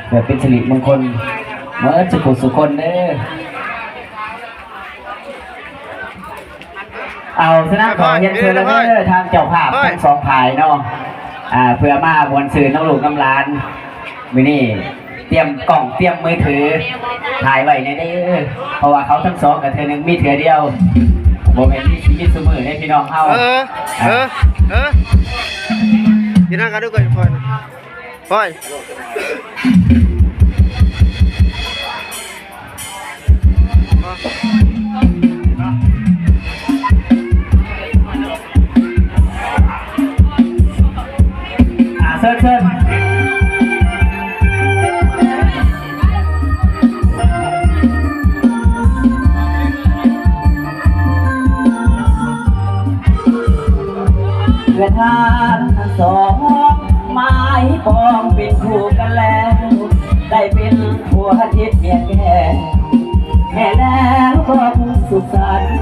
เพื่อเป็นสิริมงคลเมื่อสุขสุขคนเด้อเอาชนะขอเฮียนเชิญแล้วเด้อทางเจ้าภาพทั้งสองฝ่ายเนาะเพื่อมาบวนสื่อน้องลูกน้ำลานมื้อนี้เตรียมกล่องเตรียมมือถือถ่ายไว้ในเด้อเพราะว่าเขาทั้งสองกับเธอหนึ่งมีเถือเดียวโมเมนต์ที่ชีวิตเสมอให้พี่น้องเขาพี่น้องกันด้วยกันพอยเชิญเชิญเพื่อนท่านทั้งสองไม้ปองเป็นคู่กันแล้วได้เป็นผัวทิพย์เมียแก่แม่แล้วก็มุ่งสุขสันต์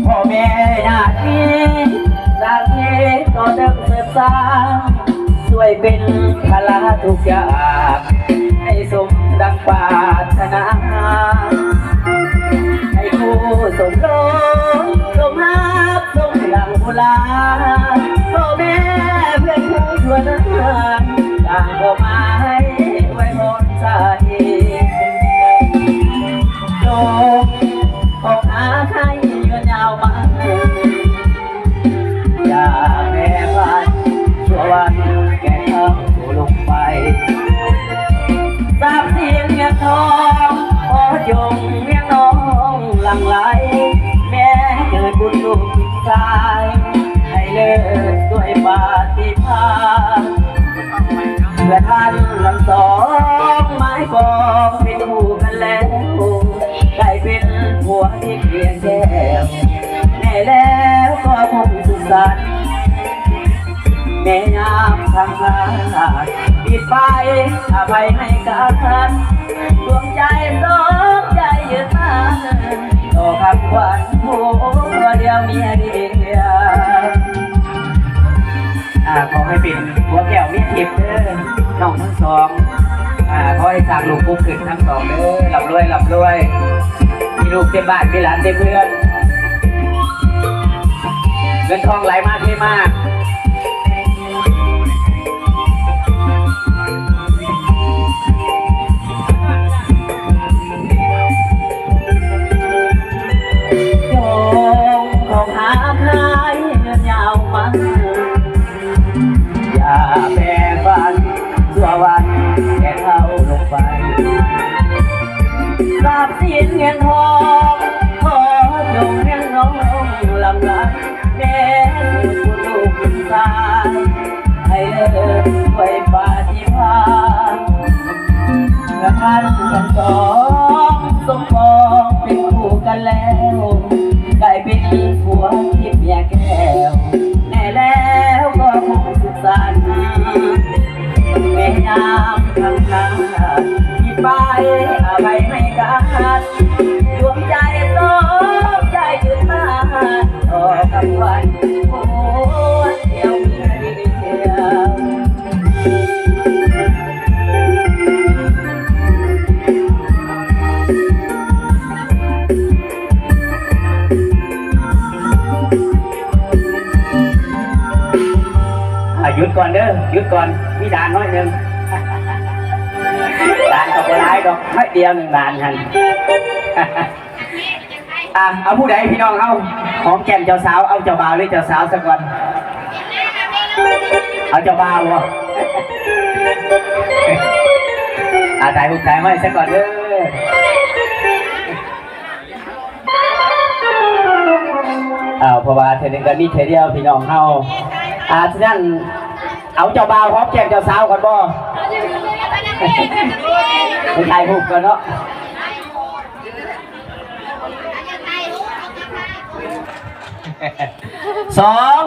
พ่อแม่ญาติรักนี้ก็เดิมเสริมสร้างช่วยเป็นภาระทุกอย่างให้สมดังปรารถนาให้คู่สมรสสมฮักสมหลังโบราณพ่อแม่เพื่อนคู่ทั่วหน้าต่างก็มาให้ไว้บนใจโลกของอาใครยืนยาวมาอย่าแม่พันชั่ววันแก่เขาลงไปทราบเสียงเมียทองขอจงเมียน้องหลั่งไหลแม่เกิดบุญลูกทิ้งกายให้เลิศด้วยปาฏิภาณเพื่อท่านทั้งสองไม้ปองเป็นคู่กันแล้วได้เป็นผัวที่เพียงแก้วแม่แล้วก็คงสุขสันต์แม่ยามทำงานปิดไปอภัยให้กันดวงใจสองใจยืนมาต่อคำหวานผัวเดียวเมียเดียวขอให้เป็นหัวแก้วมีทิพย์เด้อน้องทั้งสองขอให้สร้างลูกปุ๊กขึ้นทั้งสองเด้อลำรวยลำรวยมีลูกเต็มบ้านมีหลานเต็มเรือนเงินทองไหลมาเทมาโยงของหาใครเงินยาวมาอย่าแบ่งปันชั่ววันแก่เขาลงไปทราบสิ้นเงินทองขอจงเลี้ยงน้องลำลาแม่คุณลูกคุณชายให้เลิศด้วยปาฏิภาณเมื่อท่านทั้งสองสมปองเป็นคู่กันแล้วได้เป็นผัวที่เมียแก้วแน่แล้วก็คงสุขสันต์แม่ยามทำงานที่ไปอะไรไม่กันดวงใจสองใจยืนมาต่อกับวันผัวเดียวเมียเดียวหยุดก่อนเด้อหยุดก่อนมีด่านน้อยหนึ่งด่านกับคนร้ายก็ไม่เดียวหนึ่งด่านกันเอาผู้ใดพี่น้องเอาหอมแก้มเจ้าสาวเอาเจ้าบ่าวหรือเจ้าสาวสักวันเอาเจ้าบ่าววะถ่ายหุ่นถ่ายไว้สักก่อนเด้อเพราะว่าเธอหนึ่งก็มีเธอเดียวพี่น้องเอาฉะนั้นเอาเจ้าบ่าวหอมแก้มเจ้าสาวก่อนบ่ไปถ่ายรูปกันเนาะสอง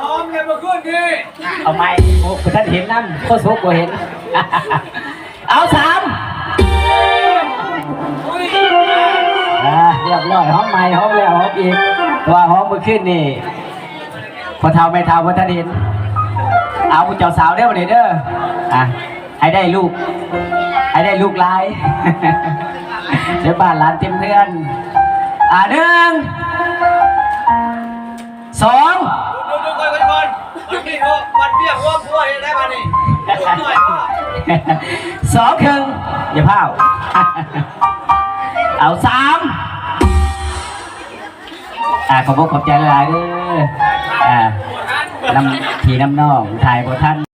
หอมเนี่ยมาขึ้นดิเอาไม้ท่านเห็นนั่นโคตรโซ่ก็เห็นเอาสามเรียบร้อยหอมใหม่หอมแล้วหอมอีกว่าหอมมาขึ้นนี่พอเท้าไม่เท้าพอท่านเห็น เอาเจ้าสาวได้บ่เด้ออ่ะให้ได้ลูกหลาย เดี๋ยวบ้านหลานเต็มเพื่อน1 2 ดูก่อนวันนี้วันเบี้ยหัวผัวเห็นได้ป่ะนี่หน่อยพ่อ 2 ครึ่งอย่าเผา เอา3ขอบคุณขอบใจหลายๆเด้อน้ำพี่น้ำน้องถ่ายบ่ทัน